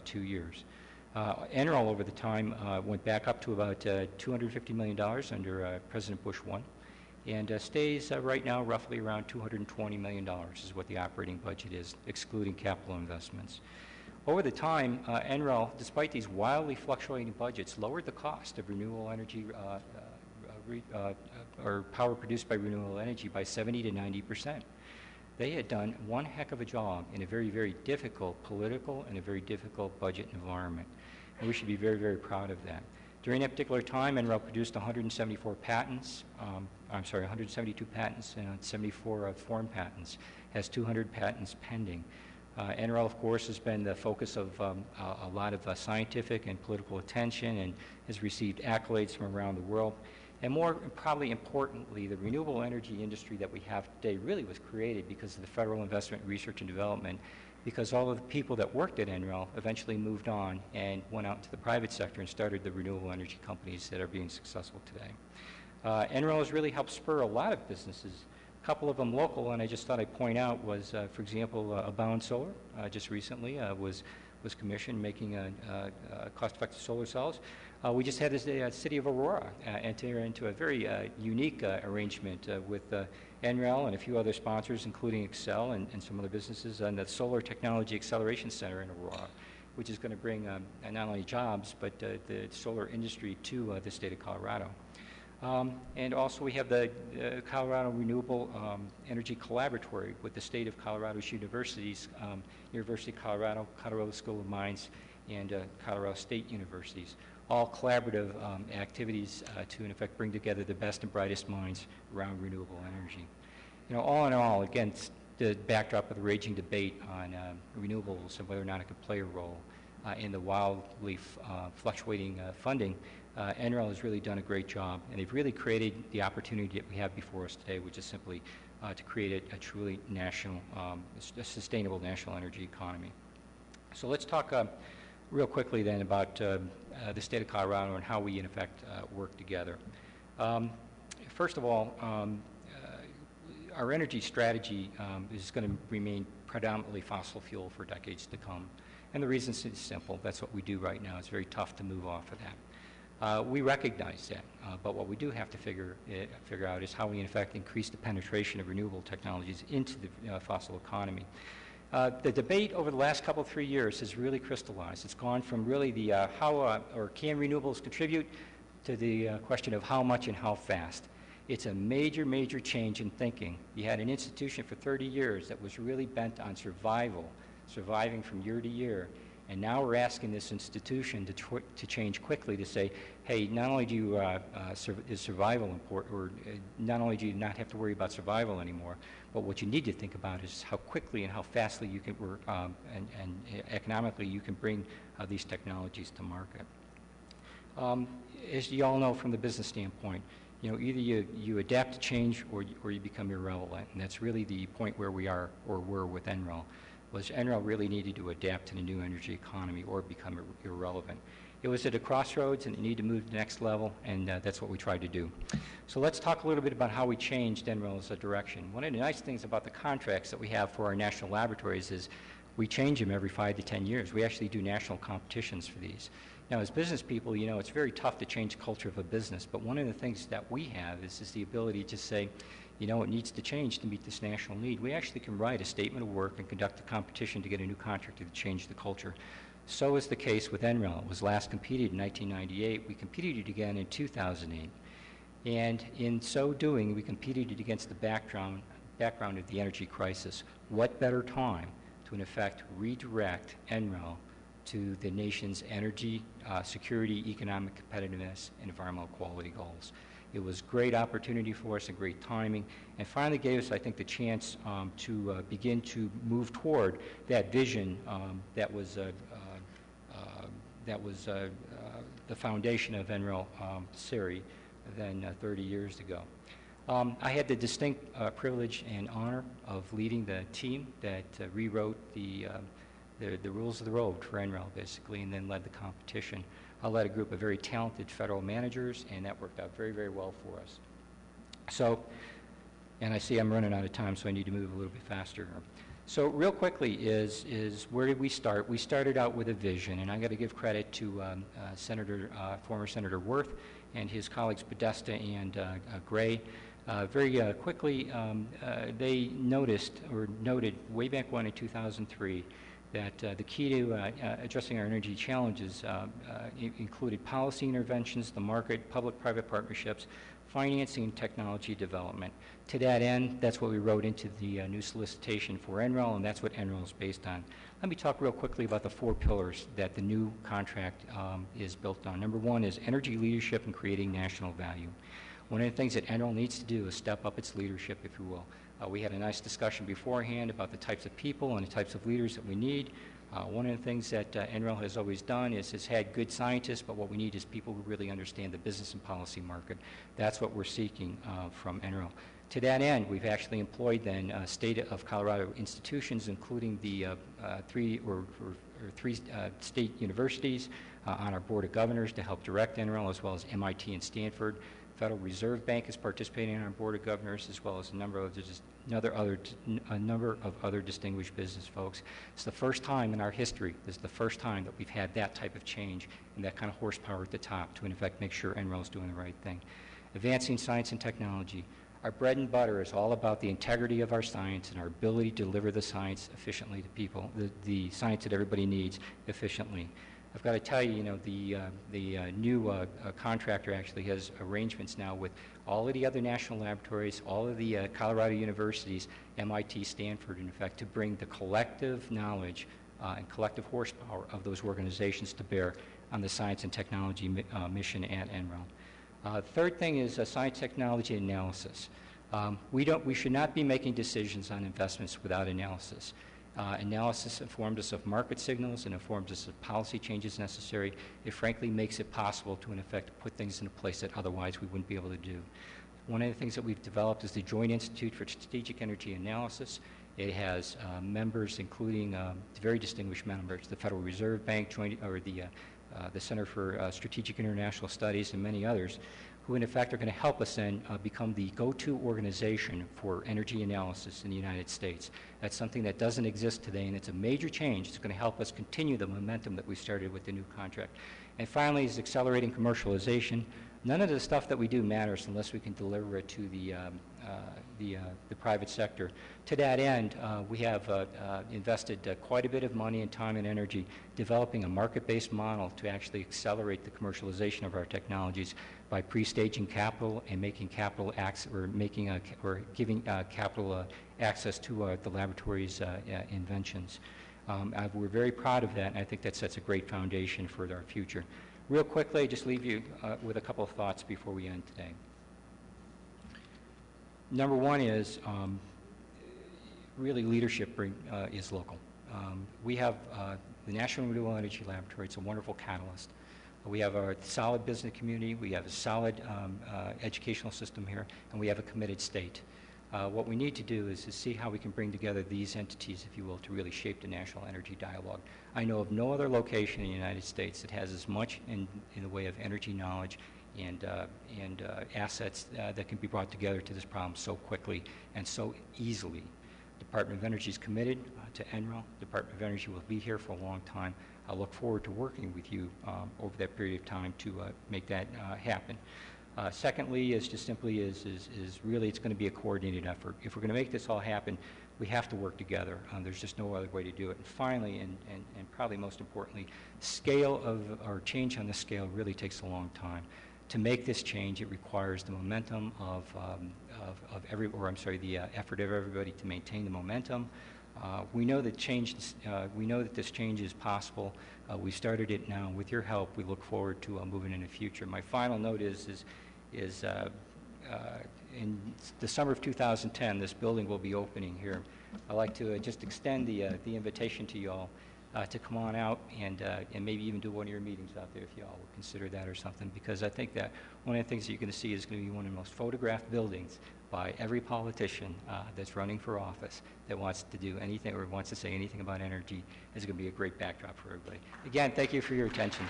2 years. NREL over the time went back up to about $250 million under President Bush 1, and stays right now roughly around $220 million is what the operating budget is, excluding capital investments. Over the time, NREL, despite these wildly fluctuating budgets, lowered the cost of renewable energy or power produced by renewable energy by 70 to 90%. They had done one heck of a job in a very, very difficult political and a very difficult budget environment. And we should be very, very proud of that. During that particular time, NREL produced 172 patents and 74 foreign patents, has 200 patents pending. NREL, of course, has been the focus of a lot of scientific and political attention and has received accolades from around the world. And more probably importantly, the renewable energy industry that we have today really was created because of the federal investment in research and development, because all of the people that worked at NREL eventually moved on and went out into the private sector and started the renewable energy companies that are being successful today. NREL has really helped spur a lot of businesses, a couple of them local, and I just thought I'd point out was, for example, Abound Solar just recently was commissioned making cost-effective solar cells. We just had the city of Aurora enter into a very unique arrangement with NREL and a few other sponsors, including Excel and some other businesses, and the Solar Technology Acceleration Center in Aurora, which is going to bring not only jobs, but the solar industry to the state of Colorado. And also we have the Colorado Renewable Energy Collaboratory with the state of Colorado's universities, University of Colorado, Colorado School of Mines, and Colorado State Universities. All collaborative activities to, in effect, bring together the best and brightest minds around renewable energy. You know, all in all, again, the backdrop of the raging debate on renewables and whether or not it could play a role in the wildly fluctuating funding, NREL has really done a great job, and they've really created the opportunity that we have before us today, which is simply to create a truly national, a sustainable national energy economy. So let's talk real quickly then about the state of Colorado and how we in effect work together. First of all, our energy strategy is going to remain predominantly fossil fuel for decades to come. And the reason is simple. That's what we do right now. It's very tough to move off of that. We recognize that, but what we do have to figure out is how we in effect increase the penetration of renewable technologies into the fossil economy. The debate over the last couple, 3 years has really crystallized. It's gone from really the how or can renewables contribute to the question of how much and how fast. It's a major, major change in thinking. You had an institution for 30 years that was really bent on survival, surviving from year to year. And now we're asking this institution to change quickly to say, hey, not only do you, is survival important, or not only do you not have to worry about survival anymore, but what you need to think about is how quickly and how fastly you can work and economically you can bring these technologies to market. As you all know from the business standpoint, you know, either you adapt to change or you become irrelevant, and that's really the point where we are or were with NREL. Was NREL really needed to adapt to the new energy economy or become irrelevant. It was at a crossroads and it needed to move to the next level, and that's what we tried to do. So let's talk a little bit about how we changed NREL's direction. One of the nice things about the contracts that we have for our national laboratories is we change them every 5 to 10 years. We actually do national competitions for these. Now, as business people, you know, it's very tough to change the culture of a business, but one of the things that we have is the ability to say, you know, it needs to change to meet this national need. We actually can write a statement of work and conduct a competition to get a new contractor to change the culture. So is the case with NREL. It was last competed in 1998. We competed it again in 2008. And in so doing, we competed it against the background of the energy crisis. What better time to, in effect, redirect NREL to the nation's energy, security, economic competitiveness, and environmental quality goals. It was great opportunity for us and great timing, and finally gave us, I think, the chance to begin to move toward that vision that was the foundation of NREL CERI then 30 years ago. I had the distinct privilege and honor of leading the team that rewrote the rules of the road for NREL, basically, and then led the competition. I led a group of very talented federal managers, and that worked out very, very well for us. So, and I see I'm running out of time, so I need to move a little bit faster. So real quickly is where did we start? We started out with a vision, and I got to give credit to former Senator Worth and his colleagues Podesta and Gray. Very quickly, they noted way back when in 2003 that the key to addressing our energy challenges included policy interventions, the market, public-private partnerships, financing, and technology development. To that end, that's what we wrote into the new solicitation for NREL, and that's what NREL is based on. Let me talk real quickly about the 4 pillars that the new contract is built on. Number 1 is energy leadership and creating national value. One of the things that NREL needs to do is step up its leadership, if you will. We had a nice discussion beforehand about the types of people and the types of leaders that we need. One of the things that NREL has always done is has had good scientists, but what we need is people who really understand the business and policy market. That's what we're seeking from NREL. To that end, we've actually employed then state of Colorado institutions, including the three state universities on our Board of Governors to help direct NREL, as well as MIT and Stanford. Federal Reserve Bank is participating in our Board of Governors, as well as a number of other distinguished business folks. It's the first time in our history, this is the first time that we've had that type of change and that kind of horsepower at the top to, in effect, make sure NREL is doing the right thing. Advancing science and technology. Our bread and butter is all about the integrity of our science and our ability to deliver the science efficiently to people, the science that everybody needs efficiently. I've got to tell you, the new contractor actually has arrangements now with all of the other national laboratories, all of the Colorado universities, MIT, Stanford, in effect, to bring the collective knowledge and collective horsepower of those organizations to bear on the science and technology mission at NREL. Third thing is science, technology, analysis. We should not be making decisions on investments without analysis. Analysis informs us of market signals and informs us of policy changes necessary. It frankly makes it possible to, in effect, put things in a place that otherwise we wouldn't be able to do. One of the things that we've developed is the Joint Institute for Strategic Energy Analysis. It has members, including very distinguished members, the Federal Reserve Bank, the Center for Strategic International Studies, and many others, who in effect are going to help us then become the go-to organization for energy analysis in the United States. That's something that doesn't exist today, and it's a major change. It's going to help us continue the momentum that we started with the new contract. And finally is accelerating commercialization. None of the stuff that we do matters unless we can deliver it to the private sector. To that end, we have invested quite a bit of money and time and energy developing a market-based model to actually accelerate the commercialization of our technologies by pre-staging capital and making capital giving capital access to the laboratory's inventions. We're very proud of that, and I think that sets a great foundation for our future. Real quickly, just leave you with a couple of thoughts before we end today. Number 1 is really leadership is local. We have the National Renewable Energy Laboratory. It's a wonderful catalyst. We have a solid business community. We have a solid educational system here, and we have a committed state. What we need to do is to see how we can bring together these entities, if you will, to really shape the national energy dialogue. I know of no other location in the United States that has as much in the way of energy knowledge and assets that can be brought together to this problem so quickly and so easily. Department of Energy is committed to NREL. Department of Energy will be here for a long time. I look forward to working with you over that period of time to make that happen. Secondly, is just simply is really it's going to be a coordinated effort. If we're going to make this all happen, we have to work together. There's just no other way to do it. And finally, and probably most importantly, scale of or change on the scale really takes a long time. To make this change, it requires the momentum the effort of everybody to maintain the momentum. We know that this change is possible. We started it now. With your help, we look forward to moving in the future. My final note is in the summer of 2010, this building will be opening here. I'd like to just extend the invitation to you all to come on out and maybe even do one of your meetings out there if you all would consider that or something, because I think that one of the things that you're going to see is going to be one of the most photographed buildings by every politician that's running for office that wants to do anything or wants to say anything about energy. Is going to be a great backdrop for everybody. Again, thank you for your attention.